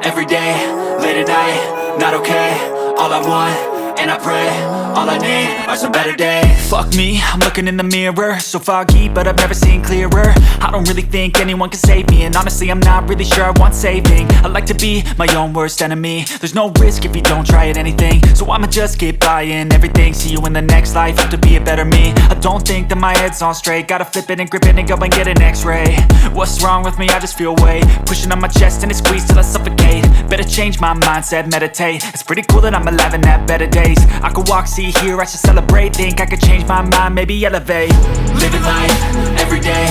every day, late at night, not okay. All I want, and I pray, all I need are some better days. Fuck me, I'm looking in the mirror, so foggy, but I've never seen clearer. I don't really think anyone can save me, and honestly I'm not really sure I want saving. I like to be my own worst enemy. There's no risk if you don't try at anything, so I'ma just keep buying everything. See you in the next life, have to be a better me. I don't think that my head's on straight, gotta flip it and grip it and go and get an x-ray. What's wrong with me? I just feel weight pushing on my chest and it squeezes till I suffocate. Better change my mindset, meditate. It's pretty cool that I'm alive and have better days. I could walk, see, hear, I should celebrate. Think I could change my mind, maybe elevate. Living life, every day,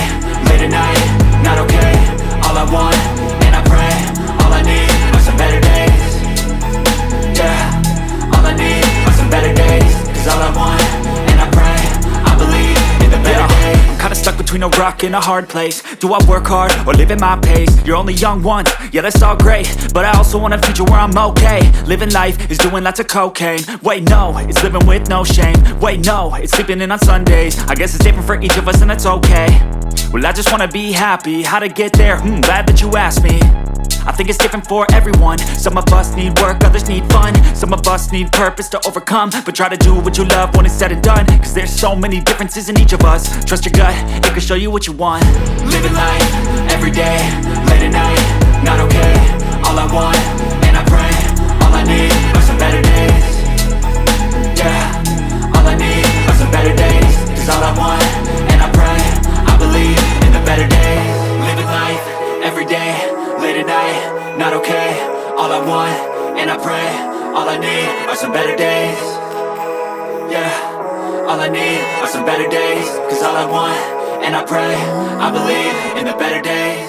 late at night, not okay. All I want, and I pray, all I need are some better days. Yeah, all I need are some better days. Cause all I want, and I pray, I believe in the better days. I'm kinda stuck between a rock and a hard place. Do I work hard or live at my pace? You're only young once, yeah that's all great, but I also want a future where I'm okay. Living life is doing lots of cocaine. Wait no, it's living with no shame. Wait no, it's sleeping in on Sundays. I guess it's different for each of us and that's okay. Well I just wanna be happy, how to get there? Glad that you asked me. I think it's different for everyone. Some of us need work, others need fun. Some of us need purpose to overcome. But try to do what you love when it's said and done. Cause there's so many differences in each of us. Trust your gut, it can show you what you want. Living life, every day, late at night, not okay. All I want, and I pray, all I need are some better days. Yeah, all I need are some better days. Cause all I want, and I pray, I believe in the better days. Living life, every day, late at night, not okay. All I want, and I pray, all I need are some better days. Yeah, all I need are some better days. Cause all I want, and I pray, I believe in the better days.